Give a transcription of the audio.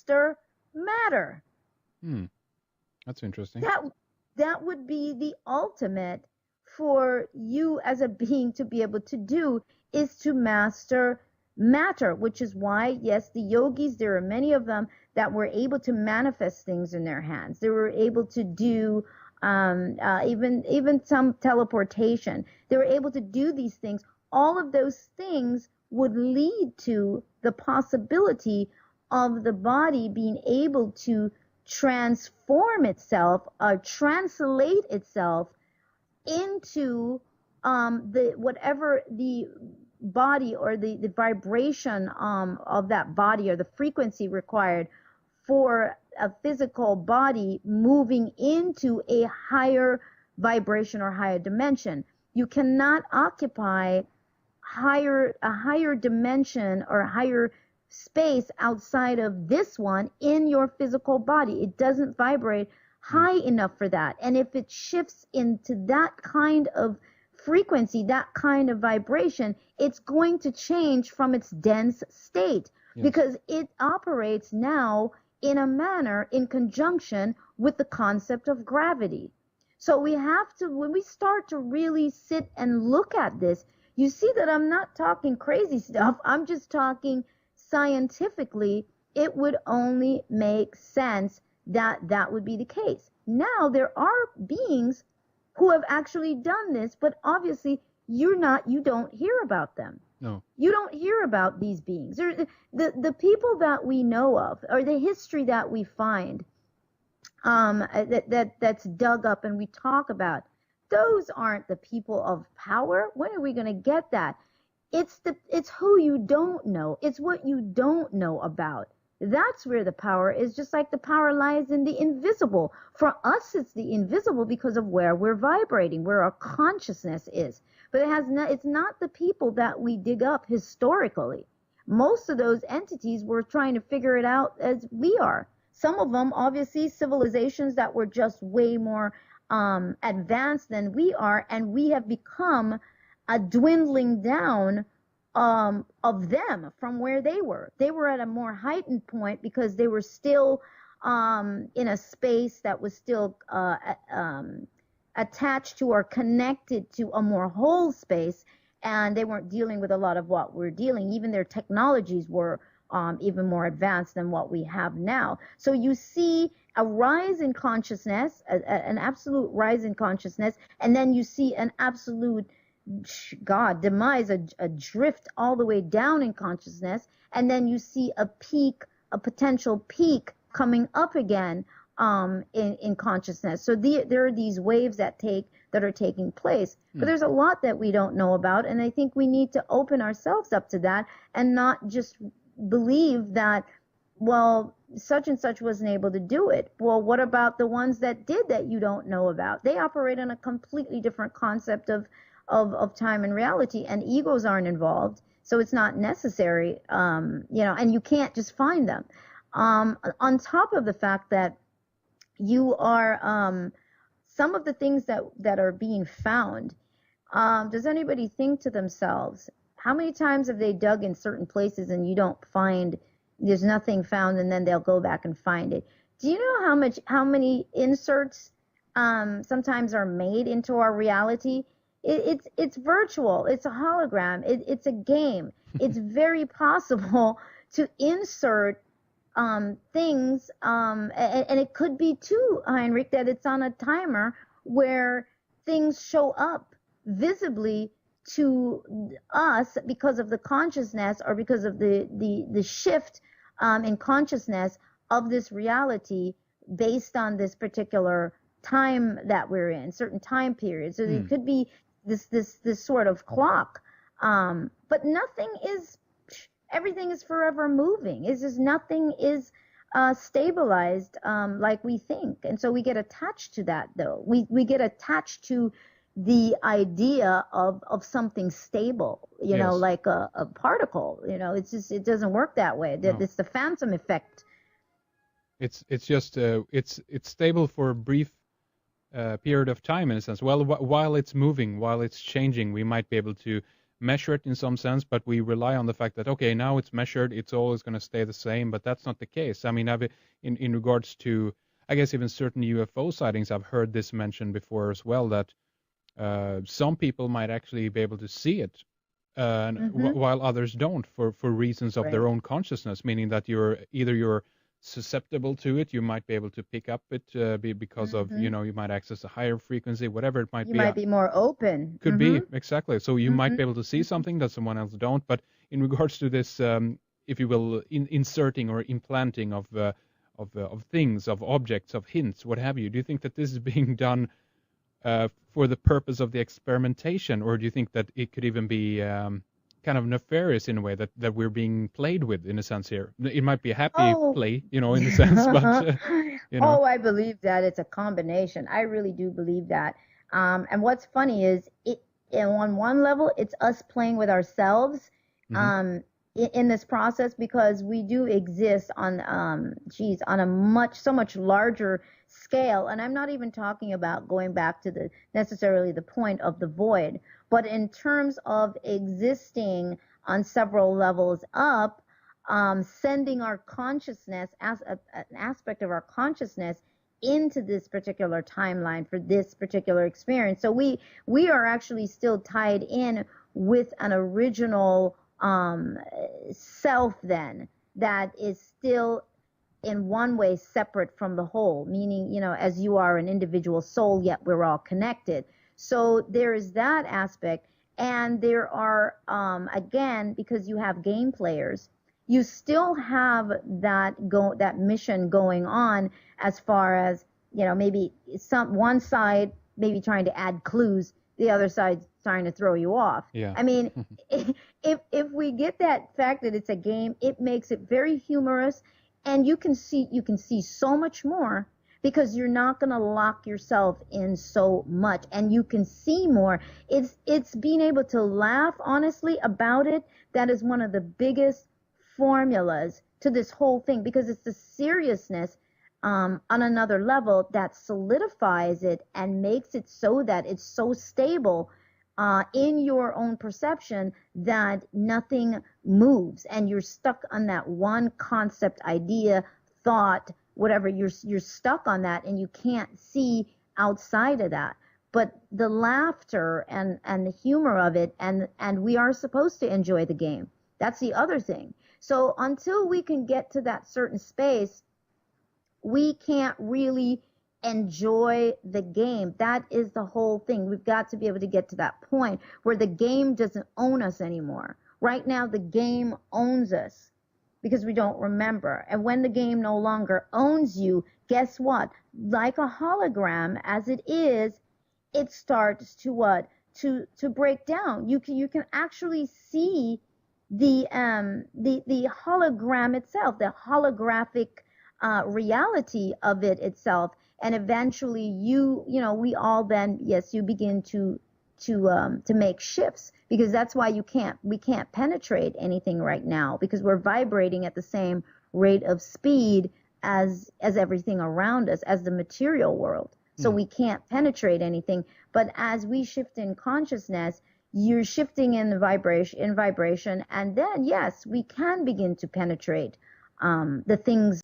master matter. That's interesting. That would be the ultimate for you as a being to be able to do, is to master matter, which is why, yes, the yogis, there are many of them that were able to manifest things in their hands. They were able to do even some teleportation. They were able to do these things. All of those things would lead to the possibility of the body being able to transform itself or translate itself into the whatever the body or the vibration of that body or the frequency required for a physical body moving into a higher vibration or higher dimension. You cannot occupy a higher dimension or a higher space outside of this one in your physical body. It doesn't vibrate high enough for that. And if it shifts into that kind of frequency, that kind of vibration, it's going to change from its dense state, because it operates now in a manner in conjunction with the concept of gravity. So we have to, when we start to really sit and look at this, you see that I'm not talking crazy stuff. I'm just talking scientifically. It would only make sense that that would be the case. Now, there are beings who have actually done this, but obviously you don't hear about them. No. You don't hear about these beings. The people that we know of, or the history that we find that's dug up and we talk about, those aren't the people of power. When are we going to get that? It's who you don't know. It's what you don't know about. That's where the power is, just like the power lies in the invisible. For us, it's the invisible because of where we're vibrating, where our consciousness is. But it's not the people that we dig up historically. Most of those entities were trying to figure it out as we are. Some of them, obviously, civilizations that were just way more advanced than we are, and we have become a dwindling down of them from where they were. They were at a more heightened point because they were still in a space that was still attached to or connected to a more whole space, and they weren't dealing with a lot of what we're dealing. Even their technologies were even more advanced than what we have now. So you see a rise in consciousness, an absolute rise in consciousness, and then you see an absolute demise, a drift all the way down in consciousness, and then you see a peak, a potential peak coming up again in consciousness. So there are these waves that are taking place. But there's a lot that we don't know about, and I think we need to open ourselves up to that and not just believe that, well, such and such wasn't able to do it. Well, what about the ones that did that you don't know about? They operate on a completely different concept of time and reality, and egos aren't involved, so it's not necessary, and you can't just find them. On top of the fact that you are, some of the things that are being found, does anybody think to themselves, how many times have they dug in certain places and you don't find, there's nothing found, and then they'll go back and find it? Do you know how many inserts sometimes are made into our reality? It's virtual. It's a hologram. It's a game. It's very possible to insert things, and it could be too, Heinrich, that it's on a timer where things show up visibly to us because of the consciousness or because of the shift in consciousness of this reality based on this particular time that we're in, certain time periods. So it could be this sort of clock, but everything is forever moving. It's just nothing is stabilized like we think, and so we get attached to that. Though we get attached to the idea of something stable, like a particle. It doesn't work that way. No. It's the phantom effect. It's just it's stable for a brief period of time, in a sense. Well, while it's moving, while it's changing, we might be able to measure it in some sense, but we rely on the fact that, okay, now it's measured, it's always going to stay the same, but that's not the case. I mean, in regards to, I guess, even certain UFO sightings, I've heard this mentioned before as well, that some people might actually be able to see it, while others don't, for reasons of their own consciousness, meaning that you're susceptible to it, you might be able to pick up it because of, you might access a higher frequency, whatever it might be. You might be more open. Could be, exactly. So you might be able to see something that someone else don't. But in regards to this, if you will, inserting or implanting of things, of objects, of hints, what have you, do you think that this is being done for the purpose of the experimentation, or do you think that it could even be kind of nefarious in a way, that we're being played with in a sense here? It might be a happy play, in a sense, but Oh, I believe that it's a combination. I really do believe that. And what's funny is on one level, it's us playing with ourselves in this process, because we do exist on on a so much larger scale. And I'm not even talking about going back to necessarily the point of the void, but in terms of existing on several levels up, sending our consciousness as an aspect of our consciousness into this particular timeline for this particular experience. So we are actually still tied in with an original self then, that is still in one way separate from the whole, meaning, as you are an individual soul, yet we're all connected. So there is that aspect. And there are, again, because you have game players, you still have that mission going on, as far as, maybe one side maybe trying to add clues, the other side trying to throw you off. Yeah. I mean, if we get that fact that it's a game, it makes it very humorous, and you can see so much more, because you're not going to lock yourself in so much, and you can see more. It's being able to laugh honestly about it that is one of the biggest formulas to this whole thing, because it's the seriousness on another level that solidifies it and makes it so that it's so stable in your own perception that nothing moves, and you're stuck on that one concept, idea, thought, whatever. You're stuck on that, and you can't see outside of that. But the laughter and the humor of it, and we are supposed to enjoy the game. That's the other thing. So until we can get to that certain space, we can't really enjoy the game. That is the whole thing. We've got to be able to get to that point where the game doesn't own us anymore. Right now, the game owns us because we don't remember. And when the game no longer owns you, guess what? Like a hologram as it is, it starts to what? To break down. You can actually see the hologram itself, the holographic reality of it itself, and eventually we all then, yes, you begin to make shifts, because that's why we can't penetrate anything right now, because we're vibrating at the same rate of speed as everything around us, as the material world. So we can't penetrate anything. But as we shift in consciousness, you're shifting in the vibration, and then yes, we can begin to penetrate the things